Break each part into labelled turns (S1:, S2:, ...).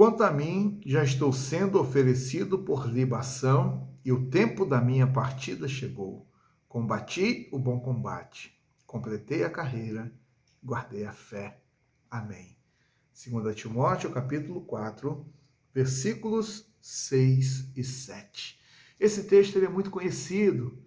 S1: Quanto a mim, já estou sendo oferecido por libação e o tempo da minha partida chegou. Combati o bom combate, completei a carreira, guardei a fé. Amém. 2 Timóteo, capítulo 4, versículos 6 e 7. Esse texto ele é muito conhecido.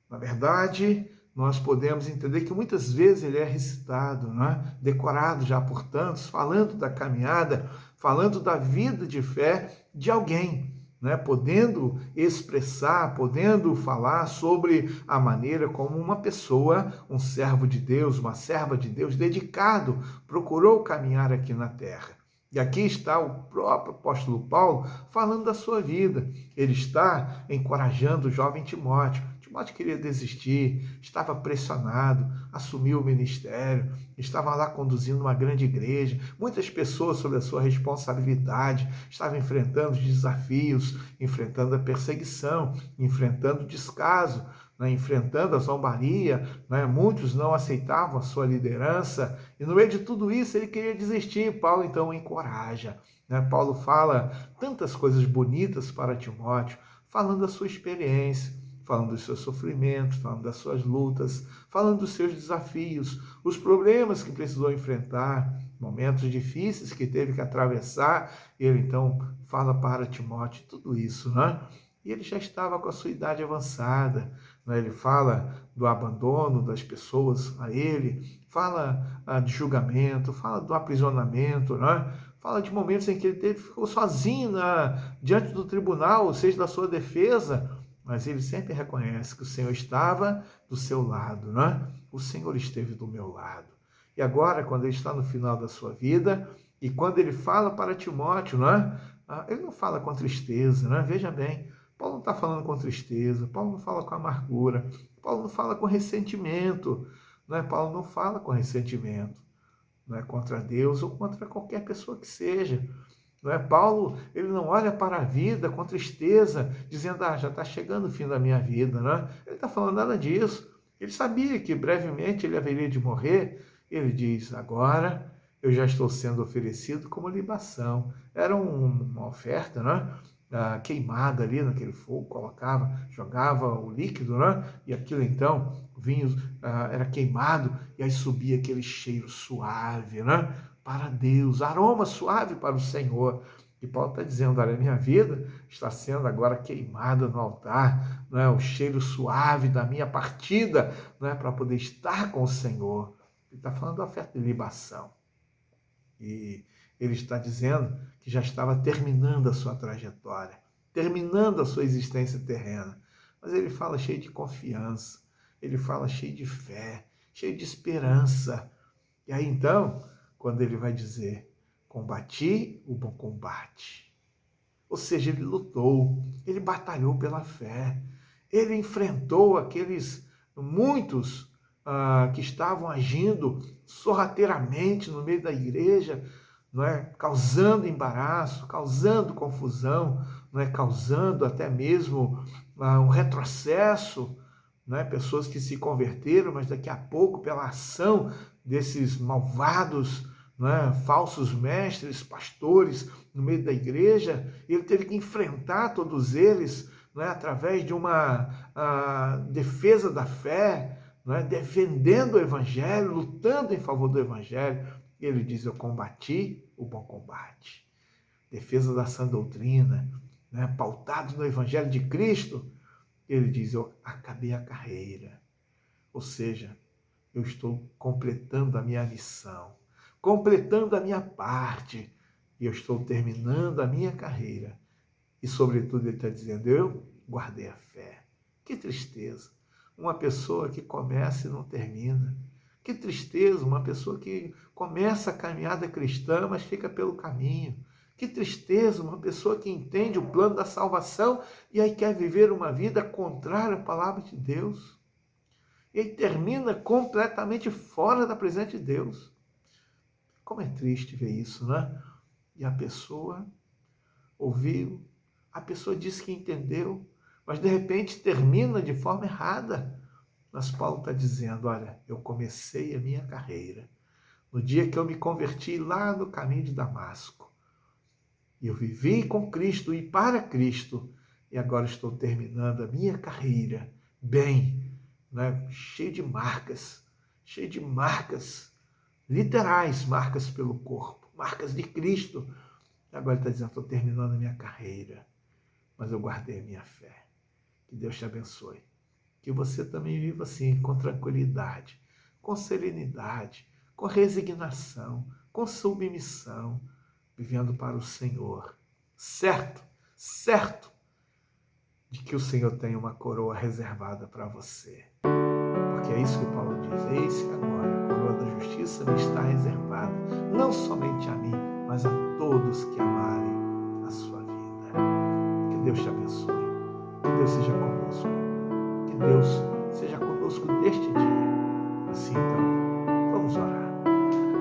S1: Na verdade, nós podemos entender que muitas vezes ele é recitado, né? Decorado já por tantos, falando da caminhada, falando da vida de fé de alguém, né? Podendo expressar, podendo falar sobre a maneira como uma pessoa, um servo de Deus, uma serva de Deus, dedicado, procurou caminhar aqui na terra. E aqui está o próprio apóstolo Paulo falando da sua vida. Ele está encorajando o jovem Timóteo. Timóteo queria desistir, estava pressionado, assumiu o ministério, estava lá conduzindo uma grande igreja, muitas pessoas sob a sua responsabilidade, estavam enfrentando desafios, enfrentando a perseguição, enfrentando o descaso, né, enfrentando a zombaria, né, muitos não aceitavam a sua liderança, e no meio de tudo isso ele queria desistir. Paulo então o encoraja, né? Paulo fala tantas coisas bonitas para Timóteo, falando da sua experiência, falando dos seus sofrimentos, falando das suas lutas, falando dos seus desafios, os problemas que precisou enfrentar, momentos difíceis que teve que atravessar. Ele então fala para Timóteo tudo isso, né? E ele já estava com a sua idade avançada, né? Ele fala do abandono das pessoas a ele, fala de julgamento, fala do aprisionamento, né? Fala de momentos em que ele ficou sozinho diante do tribunal, ou seja, da sua defesa, mas ele sempre reconhece que o Senhor estava do seu lado, né? O Senhor esteve do meu lado. E agora, quando ele está no final da sua vida, e quando ele fala para Timóteo, né? Ele não fala com tristeza, né? Veja bem, Paulo não está falando com tristeza, Paulo não fala com amargura, Paulo não fala com ressentimento, né? Paulo não fala com ressentimento, não é contra Deus ou contra qualquer pessoa que seja. Não é? Paulo, ele não olha para a vida com tristeza, dizendo, já está chegando o fim da minha vida. Não é? Ele está falando nada disso. Ele sabia que brevemente ele haveria de morrer. Ele diz, agora eu já estou sendo oferecido como libação. Era uma oferta, não é? Queimada ali naquele fogo, colocava, jogava o líquido, né? E aquilo então, o vinho era queimado, e aí subia aquele cheiro suave, né? Para Deus, aroma suave para o Senhor. E Paulo está dizendo, olha, a minha vida está sendo agora queimada no altar, não é? O cheiro suave da minha partida, não é? Para poder estar com o Senhor. Ele está falando da oferta de libação. E ele está dizendo que já estava terminando a sua trajetória, terminando a sua existência terrena. Mas ele fala cheio de confiança, ele fala cheio de fé, cheio de esperança. E aí então, quando ele vai dizer, combati o bom combate. Ou seja, ele lutou, ele batalhou pela fé, ele enfrentou aqueles muitos que estavam agindo sorrateiramente no meio da igreja, não é? Causando embaraço, causando confusão, não é? Causando até mesmo um retrocesso, não é? Pessoas que se converteram, mas daqui a pouco, pela ação desses malvados, né, falsos mestres, pastores no meio da igreja, ele teve que enfrentar todos eles, né, através de uma defesa da fé, né, defendendo o evangelho, lutando em favor do evangelho. E ele diz, eu combati o bom combate. Defesa da sã doutrina, né, pautado no evangelho de Cristo. Ele diz, eu acabei a carreira. Ou seja, eu estou completando a minha missão, completando a minha parte, e eu estou terminando a minha carreira. E, sobretudo, ele está dizendo, eu guardei a fé. Que tristeza! Uma pessoa que começa e não termina. Que tristeza! Uma pessoa que começa a caminhada cristã, mas fica pelo caminho. Que tristeza! Uma pessoa que entende o plano da salvação e aí quer viver uma vida contrária à palavra de Deus. E aí termina completamente fora da presença de Deus. Como é triste ver isso, né? E a pessoa ouviu, a pessoa disse que entendeu, mas de repente termina de forma errada. Mas Paulo está dizendo, olha, eu comecei a minha carreira no dia que eu me converti lá no caminho de Damasco. E eu vivi com Cristo e para Cristo. E agora estou terminando a minha carreira bem, né? Cheio de marcas, literais, marcas pelo corpo, marcas de Cristo. Agora ele está dizendo, estou terminando a minha carreira, mas eu guardei a minha fé. Que Deus te abençoe. Que você também viva assim, com tranquilidade, com serenidade, com resignação, com submissão, vivendo para o Senhor. Certo de que o Senhor tem uma coroa reservada para você. Porque é isso que Paulo diz. Eis que agora a coroa da justiça me está reservada, não somente a mim, mas a todos que amarem a sua vida. Que Deus te abençoe. Que Deus seja conosco. Que Deus seja conosco neste dia. Assim então, vamos orar.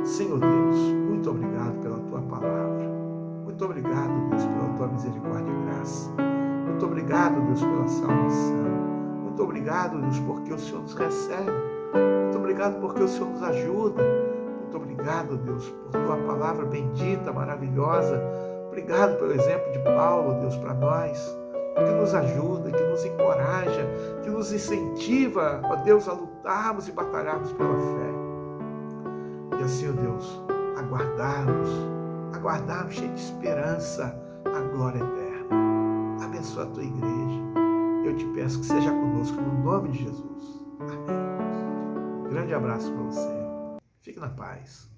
S1: Senhor Deus, muito obrigado pela tua palavra. Muito obrigado, Deus, pela tua misericórdia e graça. Muito obrigado, Deus, pela salvação. Muito obrigado, Deus, porque o Senhor nos recebe. Muito obrigado porque o Senhor nos ajuda. Muito obrigado, Deus, por tua palavra bendita, maravilhosa. Obrigado pelo exemplo de Paulo, Deus, para nós, que nos ajuda, que nos encoraja, que nos incentiva, ó Deus, a lutarmos e batalharmos pela fé. E assim, ó Deus, aguardarmos cheio de esperança a glória eterna. Abençoa a tua igreja. Eu te peço que seja conosco no nome de Jesus. Amém. Grande abraço para você. Fique na paz.